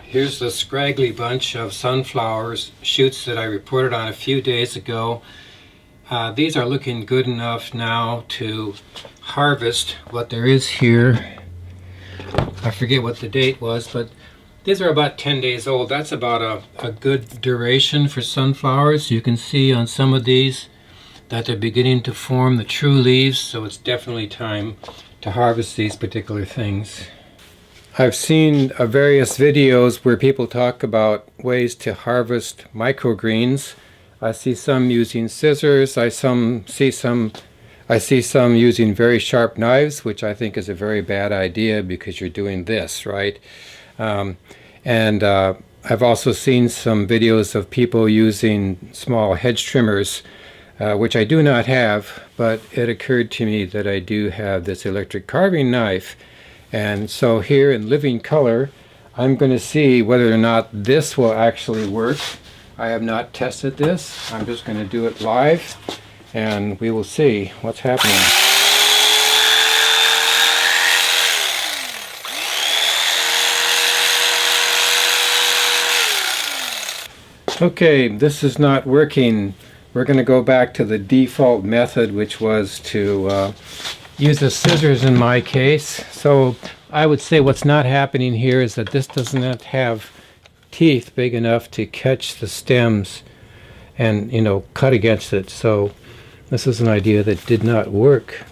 Here's the scraggly bunch of sunflowers shoots that I reported on a few days ago. These are looking good enough now to harvest what there is here. I forget what the date was, but these are about 10 days old. That's about a good duration for sunflowers. You can see on some of these that they're beginning to form the true leaves, so it's definitely time to harvest these particular things. I've seen various videos where people talk about ways to harvest microgreens. I see some using scissors. I see some using very sharp knives, which I think is a very bad idea because you're doing this, right? I've also seen some videos of people using small hedge trimmers, which I do not have, but it occurred to me that I do have this electric carving knife. And so here in living color, I'm going to see whether or not this will actually work. I have not tested this. I'm just going to do it live, and we will see what's happening. Okay, this is not working. We're going to go back to the default method, which was to use the scissors in my case. So I would say what's not happening here is that this does not have teeth big enough to catch the stems and, cut against it. So this is an idea that did not work.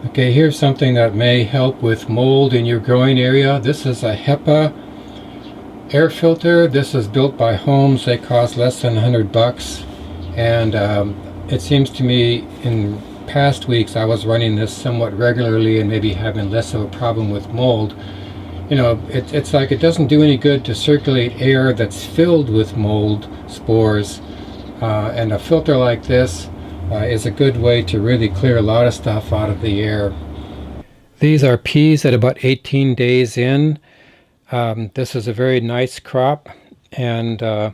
Okay, here's something that may help with mold in your growing area. This is a HEPA air filter. This is built by Homes. They cost less than $100, and it seems to me in past weeks I was running this somewhat regularly and maybe having less of a problem with mold. It's like it doesn't do any good to circulate air that's filled with mold spores, and a filter like this is a good way to really clear a lot of stuff out of the air. These are peas at about 18 days in. This is a very nice crop, and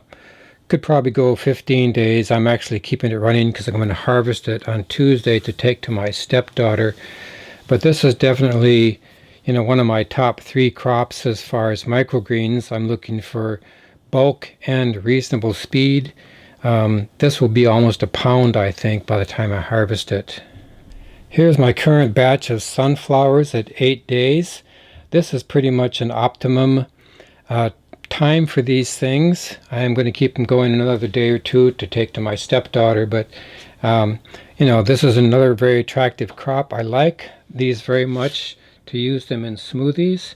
could probably go 15 days. I'm actually keeping it running because I'm going to harvest it on Tuesday to take to my stepdaughter. But this is definitely, one of my top 3 crops as far as microgreens. I'm looking for bulk and reasonable speed. This will be almost a pound, I think, by the time I harvest it. Here's my current batch of sunflowers at 8 days. This is pretty much an optimum time for these things. I am going to keep them going another day or two to take to my stepdaughter, but this is another very attractive crop. I like these very much to use them in smoothies.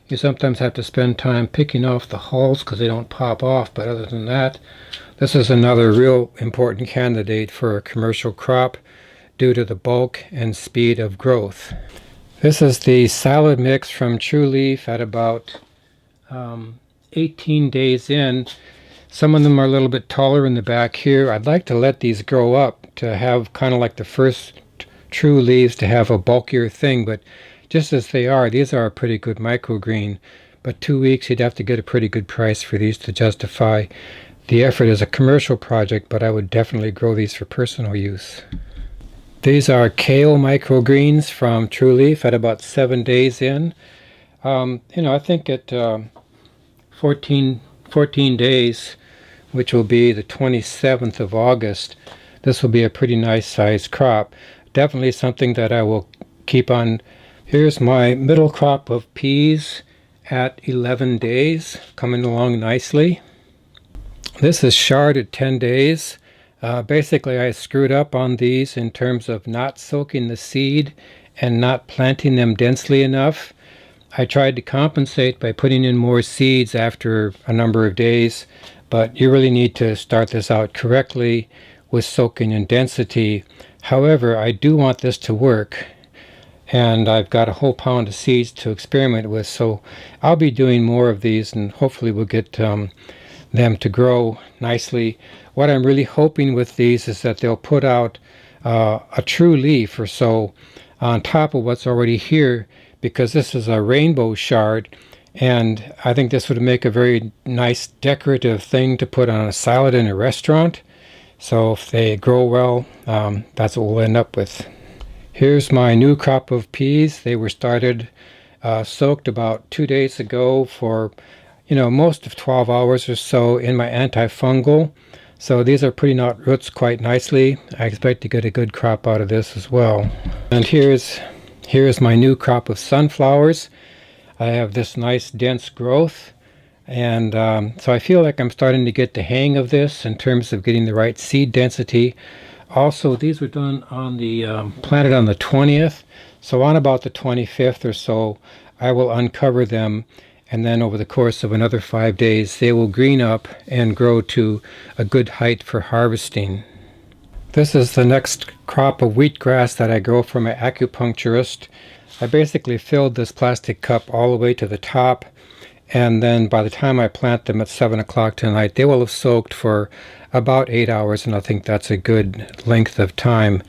You sometimes have to spend time picking off the hulls because they don't pop off, but other than that, this is another real important candidate for a commercial crop due to the bulk and speed of growth. This is the salad mix from True Leaf at about 18 days in. Some of them are a little bit taller in the back here. I'd like to let these grow up to have kind of like the first true leaves to have a bulkier thing, but just as they are, these are a pretty good microgreen. But 2 weeks you'd have to get a pretty good price for these to justify the effort as a commercial project, but I would definitely grow these for personal use. These are kale microgreens from True Leaf at about 7 days in. I think at 14 days, which will be the 27th of August, this will be a pretty nice sized crop. Definitely something that I will keep on. Here's my middle crop of peas at 11 days, coming along nicely. This is chard at 10 days. Basically, I screwed up on these in terms of not soaking the seed and not planting them densely enough. I tried to compensate by putting in more seeds after a number of days, but you really need to start this out correctly with soaking and density. However, I do want this to work, and I've got a whole pound of seeds to experiment with, so I'll be doing more of these, and hopefully we'll get them to grow nicely. What I'm really hoping with these is that they'll put out a true leaf or so on top of what's already here, because this is a rainbow chard, and I think this would make a very nice decorative thing to put on a salad in a restaurant. So if they grow well, that's what we'll end up with. Here's my new crop of peas. They were started soaked about 2 days ago for most of 12 hours or so in my antifungal. So these are putting out roots quite nicely. I expect to get a good crop out of this as well. And here's my new crop of sunflowers. I have this nice dense growth, and so I feel like I'm starting to get the hang of this in terms of getting the right seed density. Also, these were done on the planted on the 20th, so on about the 25th or so I will uncover them, and then over the course of another 5 days they will green up and grow to a good height for harvesting. This is the next crop of wheatgrass that I grow for my acupuncturist. I basically filled this plastic cup all the way to the top, and then by the time I plant them at 7 o'clock tonight, they will have soaked for about 8 hours, and I think that's a good length of time.